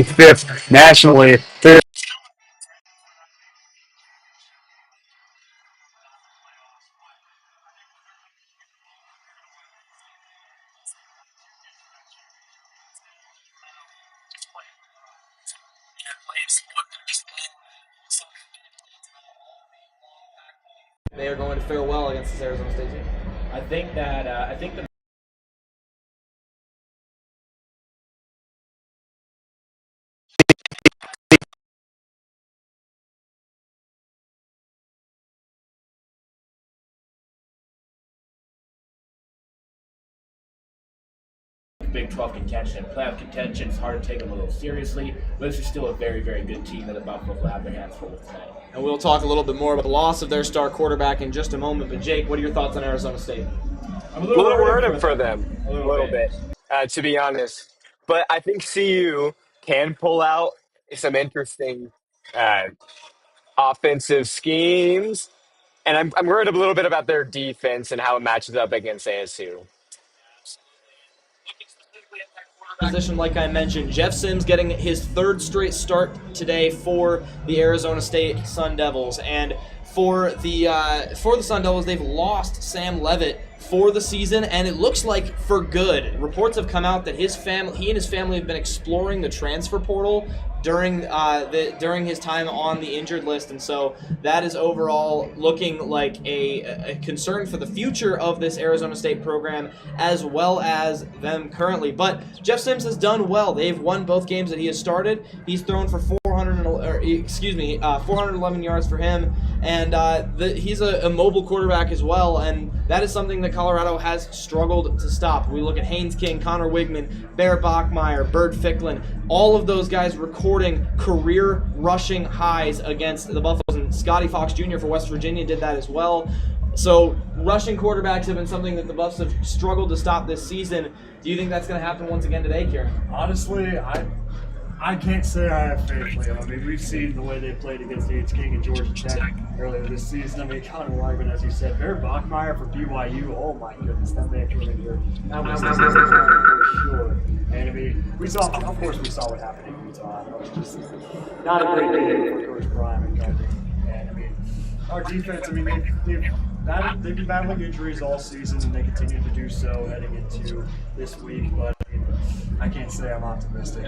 25th nationally. They are going to fare well against this Arizona State team. I think the Big 12 contention, playoff contention is hard to take them a little seriously, but this is still a very, very good team that the Buffaloes will have their hands full with tonight. And we'll talk a little bit more about the loss of their star quarterback in just a moment. But Jake, what are your thoughts on Arizona State? I'm a little worried for them, a little bit, to be honest. But I think CU can pull out some interesting uh, offensive schemes. And I'm worried a little bit about their defense and how it matches up against ASU. Position, like I mentioned, Jeff Sims getting his third straight start today for the Arizona State Sun Devils, and for the Sun Devils, they've lost Sam Levitt for the season, and it looks like for good. Reports have come out that he and his family have been exploring the transfer portal during his time on the injured list, and so that is overall looking like a concern for the future of this Arizona State program as well as them currently. But Jeff Sims has done well. They've won both games that he has started. He's thrown for 411 yards for him, and he's a mobile quarterback as well, and that is something that Colorado has struggled to stop. We look at Haynes King, Connor Wigman, Bear Bachmeyer, Bird Ficklin, all of those guys recording career rushing highs against the Buffaloes, and Scotty Fox Jr. for West Virginia did that as well. So rushing quarterbacks have been something that the Buffs have struggled to stop this season. Do you think that's going to happen once again today, Kieran? Honestly, I can't say I have faith in them. I mean, we've seen the way they played against Haynes King and Georgia Tech earlier this season. I mean, Connor Wigman, as you said, Bear Bachmeyer for BYU. Oh my goodness, that man came in here. That was for sure. And I mean, of course, we saw what happened in Utah. It was just not a great day for Coach Prime and company. And I mean, our defense. I mean, they've been battling injuries all season, and they continue to do so heading into this week. But I can't say I'm optimistic.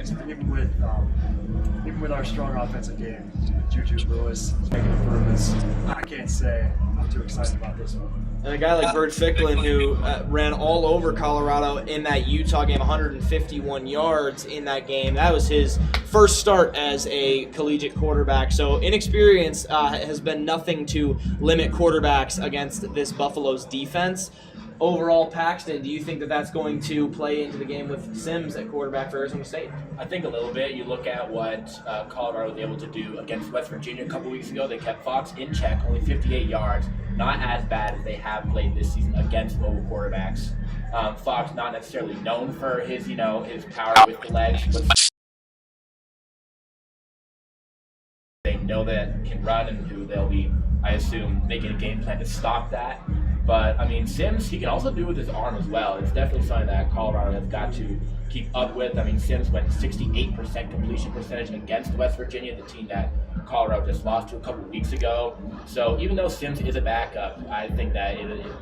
Even with our strong offensive game, Juju Lewis making improvements, I can't say I'm too excited about this one. And a guy like Bird Ficklin, who ran all over Colorado in that Utah game, 151 yards in that game. That was his first start as a collegiate quarterback. So inexperience has been nothing to limit quarterbacks against this Buffalo's defense. Overall, Paxton, do you think that that's going to play into the game with Sims at quarterback for Arizona State? I think a little bit. You look at what Colorado was able to do against West Virginia a couple weeks ago. They kept Fox in check, only 58 yards. Not as bad as they have played this season against mobile quarterbacks. Fox not necessarily known for his power with the legs, but they know that can run and who they'll be, I assume, making a game plan to stop that. But, I mean, Sims, he can also do with his arm as well. It's definitely something that Colorado has got to keep up with. I mean, Sims went 68% completion percentage against West Virginia, the team that Colorado just lost to a couple weeks ago. So even though Sims is a backup, I think that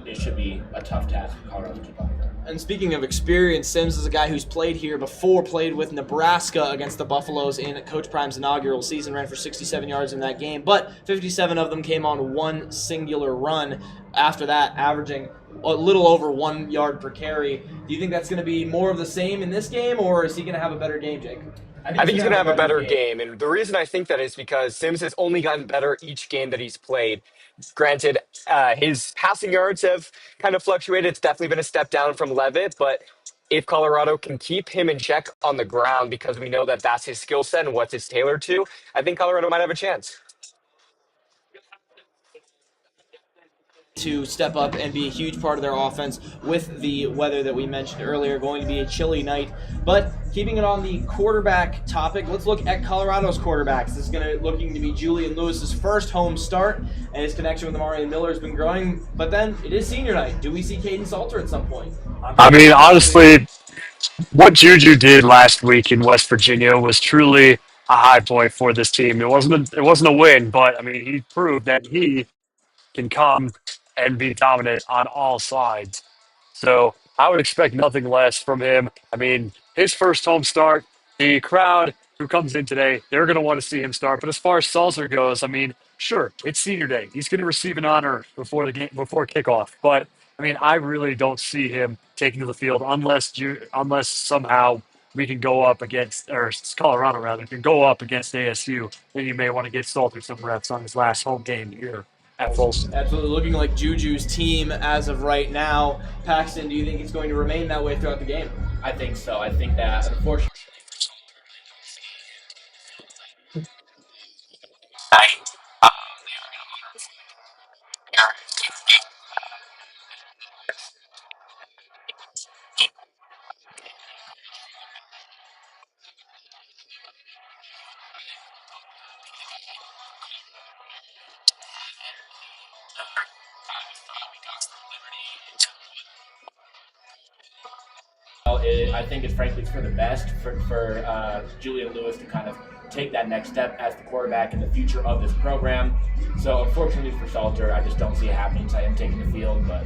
it should be a tough task for Colorado to keep up with. And speaking of experience, Sims is a guy who's played here before, played with Nebraska against the Buffaloes in Coach Prime's inaugural season, ran for 67 yards in that game, but 57 of them came on one singular run. After that, averaging a little over 1 yard per carry. Do you think that's going to be more of the same in this game, or is he going to have a better game, Jake? I think he's going to have a better game. And the reason I think that is because Sims has only gotten better each game that he's played. Granted, his passing yards have kind of fluctuated. It's definitely been a step down from Levitt, but if Colorado can keep him in check on the ground, because we know that that's his skill set and what it's tailored to, I think Colorado might have a chance. To step up and be a huge part of their offense with the weather that we mentioned earlier. Going to be a chilly night. But keeping it on the quarterback topic, let's look at Colorado's quarterbacks. This is looking to be Julian Lewis's first home start, and his connection with Amari Miller has been growing. But then it is senior night. Do we see Caden Salter at some point? I mean, honestly, What Juju did last week in West Virginia was truly a high point for this team. It wasn't a win, but I mean he proved that he can come and be dominant on all sides. So I would expect nothing less from him. I mean, his first home start, the crowd who comes in today, they're going to want to see him start. But as far as Salzer goes, I mean, sure, it's senior day. He's going to receive an honor before the game, before kickoff. But I mean, I really don't see him taking to the field unless somehow we can go up against, or Colorado rather, can go up against ASU. Then you may want to get Salter some reps on his last home game here at Folsom. Absolutely looking like Juju's team as of right now. Paxton, do you think it's going to remain that way throughout the game? I think so. I think that unfortunately. I think it's frankly it's for the best for Julian Lewis to kind of take that next step as the quarterback in the future of this program. So unfortunately for Salter, I just don't see it happening. So I am taking the field, but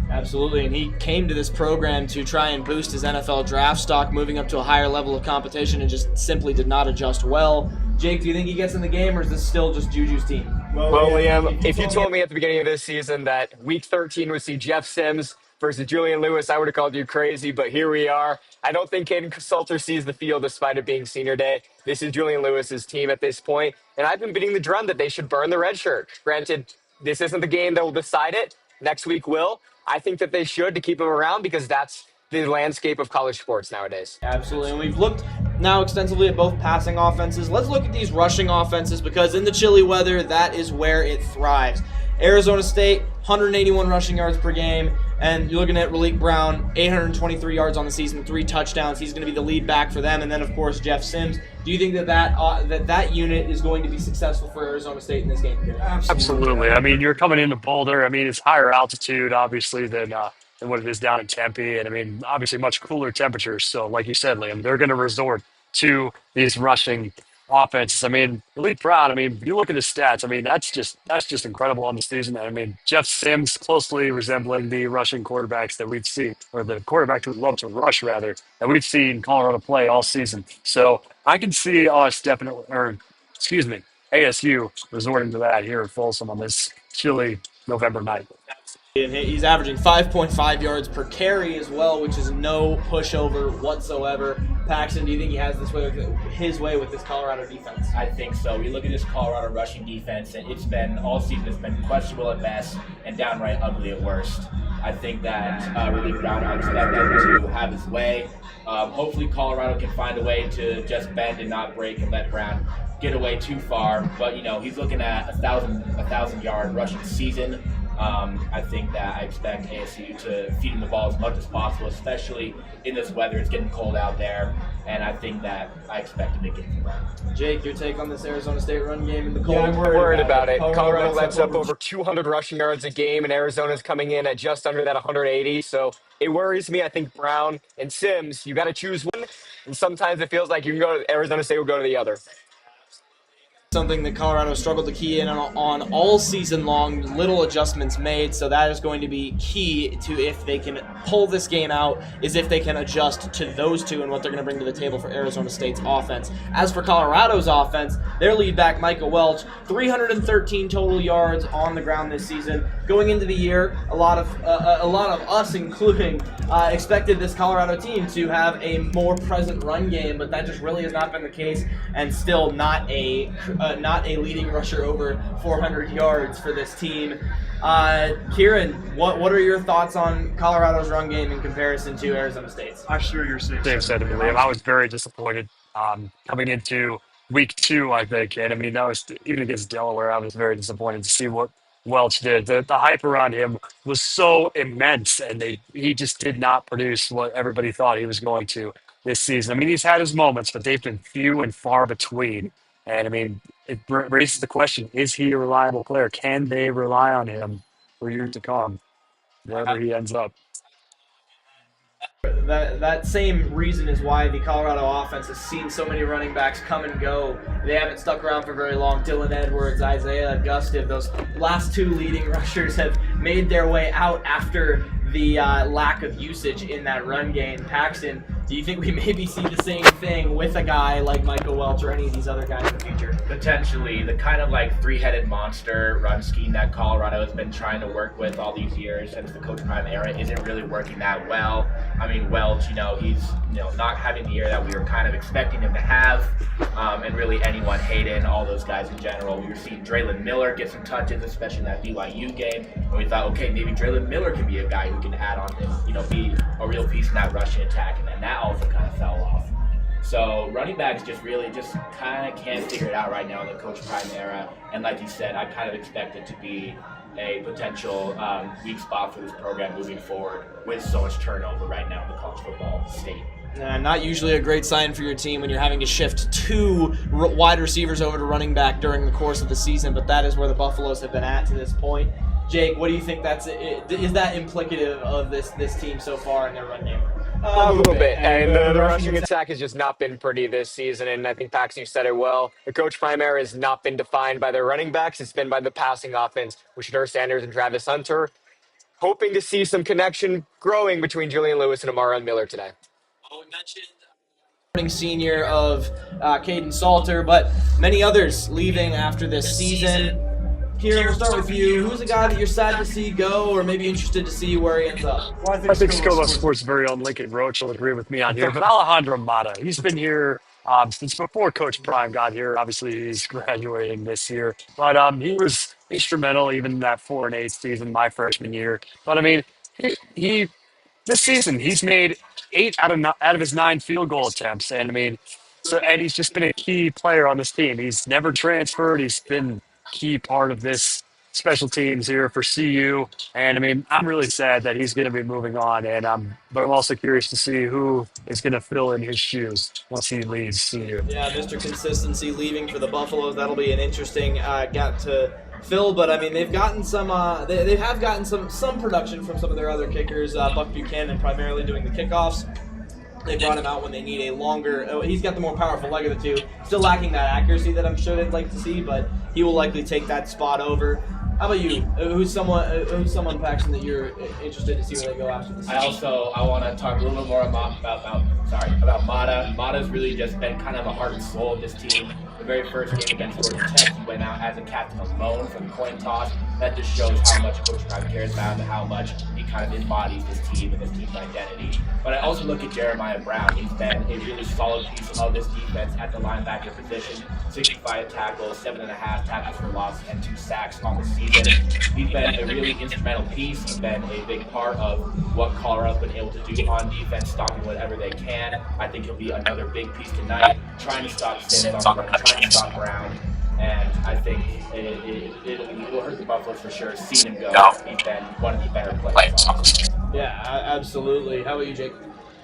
Absolutely, and he came to this program to try and boost his NFL draft stock, moving up to a higher level of competition, and just simply did not adjust well. Jake, do you think he gets in the game, or is this still just Juju's team? Well, Liam, if you told me at the beginning of this season that Week 13 would see Jeff Sims versus Julian Lewis, I would have called you crazy. But here we are. I don't think Caden Salter sees the field despite it being senior day. This is Julian Lewis's team at this point, and I've been beating the drum that they should burn the red shirt. Granted, this isn't the game that will decide it. Next week will. I think that they should to keep him around because that's the landscape of college sports nowadays. Absolutely, and we've looked now extensively at both passing offenses. Let's look at these rushing offenses because in the chilly weather, that is where it thrives. Arizona State, 181 rushing yards per game, and you're looking at Raleek Brown, 823 yards on the season, 3 touchdowns. He's going to be the lead back for them, and then of course Jeff Sims. Do you think that unit is going to be successful for Arizona State in this game? Absolutely. I mean, you're coming into Boulder. I mean, it's higher altitude, obviously, than what it is down in Tempe. And I mean, obviously, much cooler temperatures. So, like you said, Liam, they're going to resort to these rushing offenses. I mean, Elite Brown, I mean, you look at his stats. I mean, that's just incredible on the season. I mean, Jeff Sims closely resembling the rushing quarterbacks that we've seen, or the quarterbacks who love to rush, rather, that we've seen Colorado play all season. So, I can see us definitely, or excuse me, ASU resorting to that here at Folsom on this chilly November night. And he's averaging 5.5 yards per carry as well, which is no pushover whatsoever. Paxton, do you think he has his way with this Colorado defense? I think so. We look at this Colorado rushing defense, and it's been all season. It's been questionable at best and downright ugly at worst. I think that Raleek Brown, I expect him to have his way. Hopefully, Colorado can find a way to just bend and not break and let Brown get away too far. But he's looking at a thousand yard rushing season. I think that I expect ASU to feed him the ball as much as possible, especially in this weather. It's getting cold out there, and I think that I expect a big game from Brown. Jake, your take on this Arizona State run game in the cold? Yeah, I'm worried about it. Colorado lets up over 200 rushing yards a game, and Arizona's coming in at just under that 180. So it worries me. I think Brown and Sims, you got to choose one, and sometimes it feels like you can go to Arizona State will go to the other. Something that Colorado struggled to key in on all season long, little adjustments made, so that is going to be key to if they can pull this game out, is if they can adjust to those two and what they're going to bring to the table for Arizona State's offense. As for Colorado's offense, their lead back, Micah Welch, 313 total yards on the ground this season. Going into the year, a lot of us, including, expected this Colorado team to have a more present run game, but that just really has not been the case, and still not a leading rusher over 400 yards for this team. Kieran, what are your thoughts on Colorado's run game in comparison to Arizona State's? I share your same sentiment, Liam. I was very disappointed coming into week 2, I think. And I mean, that was even against Delaware, I was very disappointed to see what Welch did. The hype around him was so immense, and he just did not produce what everybody thought he was going to this season. I mean, he's had his moments, but they've been few and far between. And I mean, it raises the question: is he a reliable player? Can they rely on him for years to come, wherever he ends up? that same reason is why the Colorado offense has seen so many running backs come and go. They haven't stuck around for very long. Dylan Edwards, Isaiah Augustive, those last two leading rushers have made their way out after the lack of usage in that run game. Paxton, do you think we maybe see the same thing with a guy like Michael Welch or any of these other guys in the future? Potentially, the kind of like three-headed monster run scheme that Colorado has been trying to work with all these years since the Coach Prime era isn't really working that well. I mean, Welch, he's not having the year that we were kind of expecting him to have, and really anyone, Hayden, all those guys in general. We were seeing Draylon Miller get some touches, especially in that BYU game, and we thought, okay, maybe Draylon Miller can be a guy who can add on and be a real piece in that rushing attack, and then that also kind of fell off. So running backs just kind of can't figure it out right now in the Coach Prime era. And like you said, I kind of expect it to be a potential weak spot for this program moving forward with so much turnover right now in the college football state. Not usually a great sign for your team when you're having to shift two wide receivers over to running back during the course of the season, but that is where the Buffaloes have been at to this point. Jake, what do you think is that implicative of this team so far in their run game? A little bit. And the rushing attack has just not been pretty this season. And I think Paxton, you said it well. The Coach Prime era has not been defined by their running backs. It's been by the passing offense with Shedeur Sanders and Travis Hunter. Hoping to see some connection growing between Julian Lewis and Amara Miller today. We mentioned senior of Caden Salter, but many others leaving after this season. Kieran, we'll start with you. Who's a guy that you're sad to see go, or maybe interested to see where he ends up? Well, I think Scola Sports' very own Lincoln Roach will agree with me on here. But Alejandro Mata, he's been here since before Coach Prime got here. Obviously, he's graduating this year. But he was instrumental even in that 4-8 season, my freshman year. But, I mean, he this season he's made 8 out of his 9 field goal attempts. And, I mean, and he's just been a key player on this team. He's never transferred. He's been key part of this special teams here for CU. And I mean, I'm really sad that he's going to be moving on. But I'm also curious to see who is going to fill in his shoes once he leaves CU. Yeah, Mr. Consistency leaving for the Buffaloes. That'll be an interesting gap to fill. But I mean, they've gotten some. They have gotten some production from some of their other kickers. Buck Buchanan primarily doing the kickoffs. They brought him out when they need a longer. He's got the more powerful leg of the two. Still lacking that accuracy that I'm sure they'd like to see, but he will likely take that spot over. How about you? Who's someone Paxton that you're interested to see where they go after this? I want to talk a little bit more about Mata. Mata's really just been kind of the heart and soul of this team. The very first game against Georgia Tech, he went out as a captain alone for the coin toss. That just shows how much Coach Prime cares about him and how much he kind of embodies this team and this team's identity. But I also look at Jeremiah Brown. He's been a really solid piece of this defense at the linebacker position. 65 tackles, 7.5 tackles for loss, and 2 sacks on the season. He's been a really instrumental piece. He's been a big part of what Colorado's been able to do on defense, stopping whatever they can. I think he'll be another big piece tonight, trying to stop Sims on the run, trying to stop Brown. And I think it will hurt the Buffaloes for sure. Seeing him go, he's been one of the better players. Yeah, absolutely. How about you, Jake?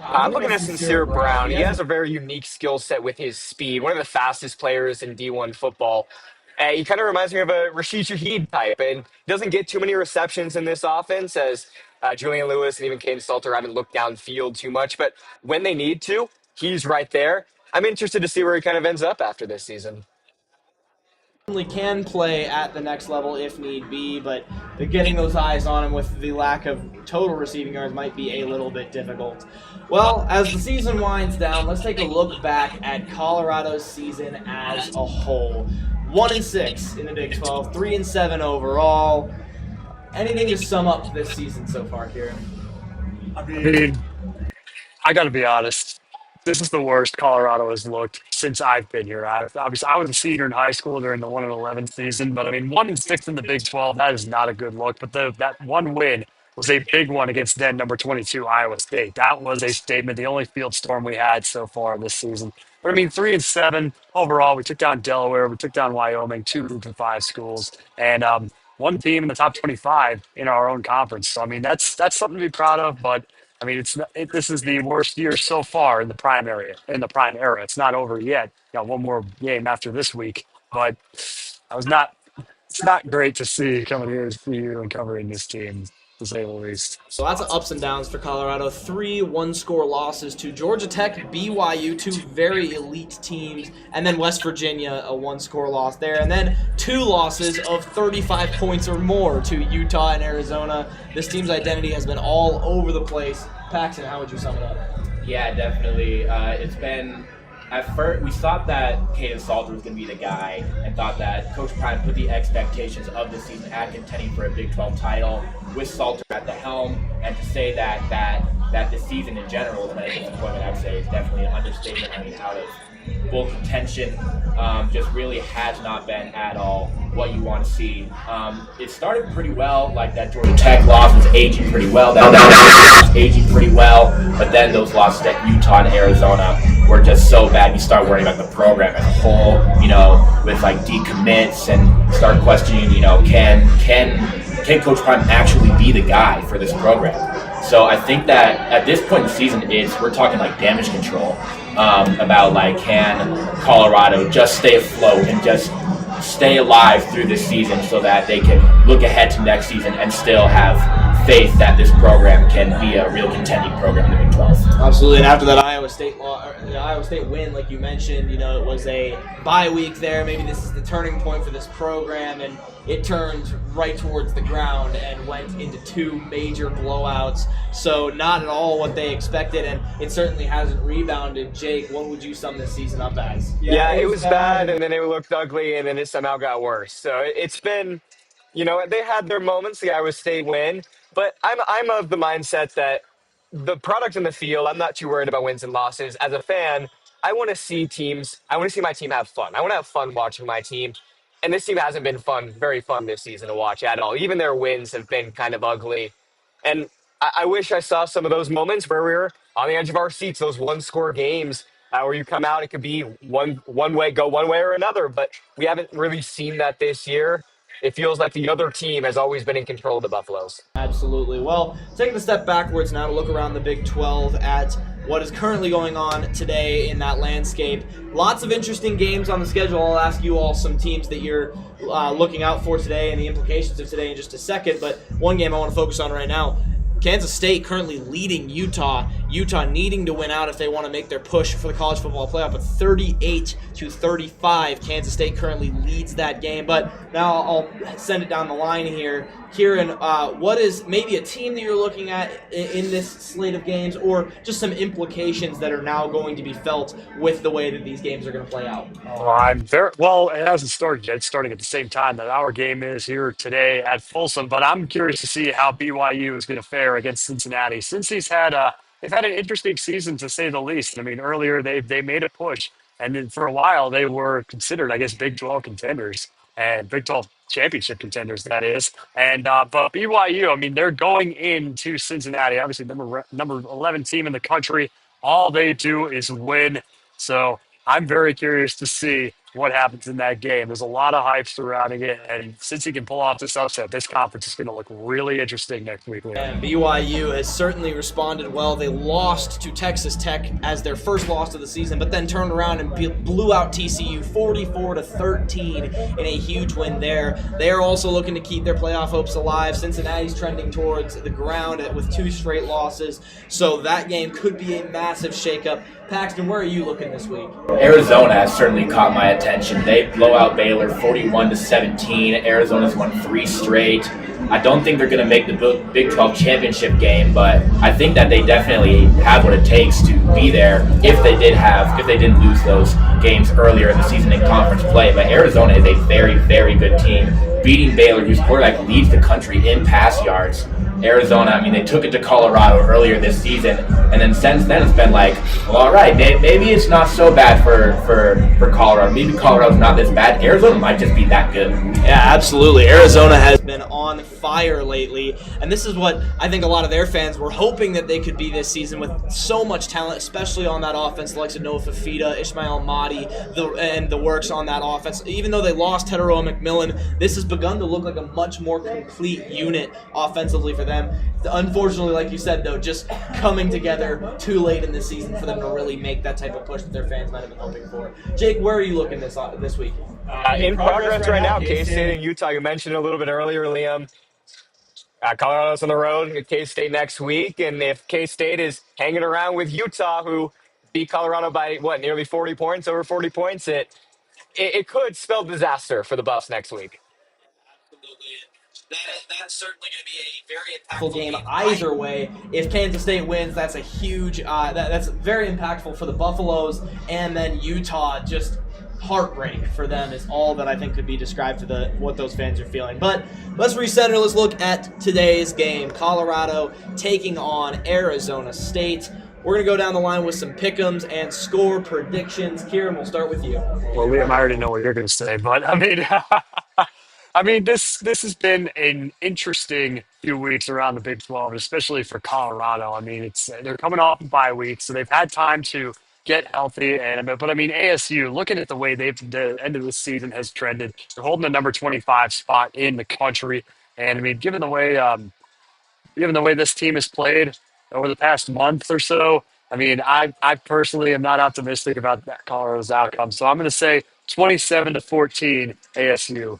I'm looking at Sincere Brown. He has a very unique skill set with his speed. One of the fastest players in D1 football. He kind of reminds me of a Rashid Shaheed type, and he doesn't get too many receptions in this offense as Julian Lewis and even Caden Salter haven't looked downfield too much. But when they need to, he's right there. I'm interested to see where he kind of ends up after this season. Can play at the next level if need be, but getting those eyes on him with the lack of total receiving yards might be a little bit difficult. Well, as the season winds down, let's take a look back at Colorado's season as a whole. 1-6 in the Big 12, 3-7 overall. Anything to sum up this season so far, Kieran? I mean, I got to be honest. This is the worst Colorado has looked since I've been here. Obviously, I was a senior in high school during the 1-11 season, but I mean, 1-6 in the Big 12, that is not a good look. But that one win was a big one against then number 22 Iowa State. That was a statement. The only field storm we had so far this season. But I mean, 3-7 overall. We took down Delaware, we took down Wyoming, 2 Group of 5 schools, and one team in the top 25 in our own conference. So I mean, that's something to be proud of. But I mean, this is the worst year so far in the prime era. It's not over yet. Got one more game after this week, but I was not it's not great to see coming here to you and covering this team, to say the least. So lots of ups and downs for Colorado. 3 one-score losses to Georgia Tech, BYU, two very elite teams, and then West Virginia, a one-score loss there. And then 2 losses of 35 points or more to Utah and Arizona. This team's identity has been all over the place. Paxton, how would you sum it up? Yeah, definitely. It's been, at first, we thought that Caden Salter was going to be the guy and thought that Coach Prime put the expectations of the season at contending for a Big 12 title with Salter at the helm. And to say that the season in general has been a disappointment, I would say, is definitely an understatement. I mean, out of bowl contention, just really has not been at all what you want to see. It started pretty well, like that Georgia Tech loss was aging pretty well. That was aging pretty well, but then those losses at Utah and Arizona were just so bad. You start worrying about the program as a whole, you know, with like decommits, and start questioning, you know, can Coach Prime actually be the guy for this program? So I think that at this point in the season, we're talking like damage control, about like, can Colorado just stay afloat and just stay alive through this season so that they can look ahead to next season and still have faith that this program can be a real contending program in the Big 12. Absolutely, and after that Iowa State win, like you mentioned, you know, it was a bye week there. Maybe this is the turning point for this program, and it turned right towards the ground and went into 2 major blowouts. So not at all what they expected, and it certainly hasn't rebounded. Jake, what would you sum this season up as? Yeah, it was bad, and then it looked ugly, and then it somehow got worse. So it's been, you know, they had their moments, the Iowa State win, but I'm of the mindset that the product in the field, I'm not too worried about wins and losses. As a fan, I want to see my team have fun. I want to have fun watching my team. And this team hasn't been very fun this season to watch at all. Even their wins have been kind of ugly. And I wish I saw some of those moments where we were on the edge of our seats, those one-score games where you come out, it could be one way, go one way or another. But we haven't really seen that this year. It feels like the other team has always been in control of the Buffaloes. Absolutely. Well, taking a step backwards now to look around the Big 12 at what is currently going on today in that landscape. Lots of interesting games on the schedule. I'll ask you all some teams that you're looking out for today and the implications of today in just a second. But one game I want to focus on right now, Kansas State currently leading Utah. Utah needing to win out if they want to make their push for the college football playoff, but 38-35. Kansas State currently leads that game. But now I'll send it down the line here. Kieran, what is maybe a team that you're looking at in this slate of games, or just some implications that are now going to be felt with the way that these games are going to play out? Well, it hasn't started yet. It's starting at the same time that our game is here today at Folsom, but I'm curious to see how BYU is going to fare against Cincinnati. Since they've had an interesting season, to say the least. I mean, earlier they made a push, and then for a while they were considered, I guess, Big 12 contenders and Big 12 championship contenders, that is. And but BYU, I mean, they're going into Cincinnati, obviously number 11 team in the country. All they do is win. So I'm very curious to see what happens in that game. There's a lot of hype surrounding it, and since he can pull off this upset, this conference is going to look really interesting next week. And BYU has certainly responded well. They lost to Texas Tech as their first loss of the season, but then turned around and blew out TCU 44-13 in a huge win there. They are also looking to keep their playoff hopes alive. Cincinnati's trending towards the ground with 2 straight losses, so that game could be a massive shakeup. Paxton, where are you looking this week? Arizona has certainly caught my attention. They blow out Baylor 41-17. Arizona's won 3 straight. I don't think they're going to make the Big 12 championship game, but I think that they definitely have what it takes to be there if they didn't lose those games earlier in the season in conference play. But Arizona is a very, very good team, beating Baylor, whose quarterback leads the country in pass yards. Arizona, I mean, they took it to Colorado earlier this season, and then since then it's been like, well, all right, maybe it's not so bad for Colorado. Maybe Colorado's not this bad. Arizona might just be that good. Yeah, absolutely. Arizona has been on fire lately, and this is what I think a lot of their fans were hoping that they could be this season, with so much talent, especially on that offense, the likes of Noah Fafita, Ishmael Mahdi, and the works on that offense. Even though they lost Hetero McMillan, this has begun to look like a much more complete unit offensively for them. Unfortunately, like you said, though, just coming together too late in the season for them to really make that type of push that their fans might have been hoping for. Jake, where are you looking this week? In progress right now, K-State and Utah. You mentioned it a little bit earlier, Liam. Colorado's on the road at K-State next week, and if K-State is hanging around with Utah, who beat Colorado by, nearly 40 points, over 40 points, it could spell disaster for the Buffs next week. That's certainly going to be a very impactful game either way. If Kansas State wins, that's a huge, that's very impactful for the Buffaloes, and then Utah, just heartbreak for them is all that I think could be described to what those fans are feeling. But let's reset and let's look at today's game. Colorado taking on Arizona State. We're going to go down the line with some pick'ems and score predictions. Kieran, we'll start with you. Well, Liam, I already know what you're going to say, but this has been an interesting few weeks around the Big 12, especially for Colorado. I mean, they're coming off of bye week, so they've had time to get healthy. But ASU, looking at the way the end of the season has trended, they're holding the number 25 spot in the country. And given the way this team has played over the past month or so, I personally am not optimistic about that Colorado's outcome. So I'm going to say 27-14 ASU.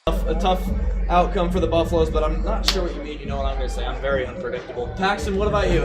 A tough outcome for the Buffaloes, but I'm not sure what you mean. You know what I'm going to say. I'm very unpredictable. Paxton, what about you?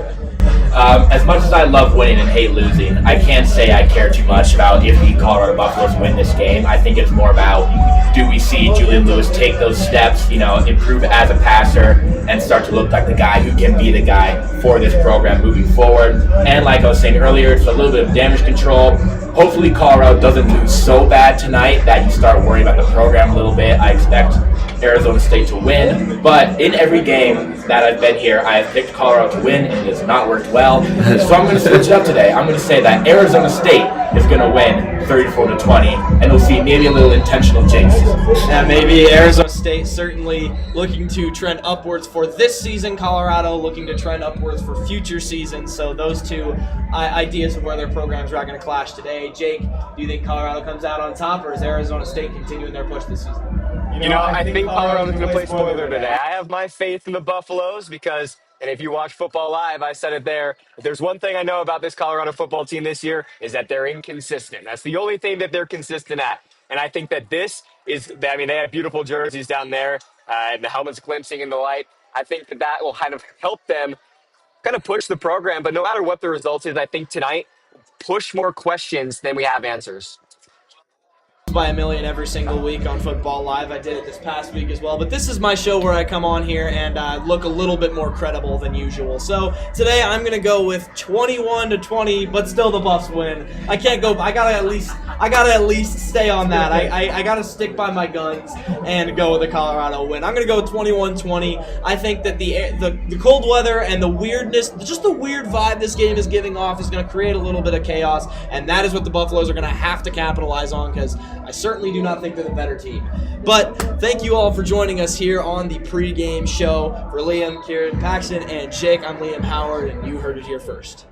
As much as I love winning and hate losing, I can't say I care too much about if the Colorado Buffaloes win this game. I think it's more about, do we see Julian Lewis take those steps, improve as a passer and start to look like the guy who can be the guy for this program moving forward. And like I was saying earlier, it's a little bit of damage control. Hopefully Colorado doesn't lose so bad tonight that you start worrying about the program a little bit. I expect Arizona State to win, but in every game that I've been here, I have picked Colorado to win, and it has not worked well. So I'm going to switch it up today. I'm going to say that Arizona State is going to win 34-20, and we'll see maybe a little intentional jinx. Yeah, maybe Arizona State certainly looking to trend upwards for this season. Colorado looking to trend upwards for future seasons. So those two ideas of where their programs are going to clash today. Jake, do you think Colorado comes out on top, or is Arizona State continuing their push this season? I think Colorado's going to play spoiler today. I have my faith in the Buffaloes because, and if you watch football live, I said it there, if there's one thing I know about this Colorado football team this year is that they're inconsistent. That's the only thing that they're consistent at. And I think that they have beautiful jerseys down there, and the helmets glimpsing in the light. I think that will kind of help them kind of push the program. But no matter what the result is, I think tonight, push more questions than we have answers. By a million every single week on Football Live. I did it this past week as well, but this is my show where I come on here and look a little bit more credible than usual. So today I'm gonna go with 21-20, but still the Buffs win. I can't go. I gotta at least stay on that. I gotta stick by my guns and go with the Colorado win. I'm gonna go 21-20. I think that the cold weather and the weirdness, just the weird vibe this game is giving off, is gonna create a little bit of chaos, and that is what the Buffaloes are gonna have to capitalize on, because I certainly do not think they're the better team. But thank you all for joining us here on the pregame show. For Liam, Kieran, Paxton, and Jake, I'm Liam Howard, and you heard it here first.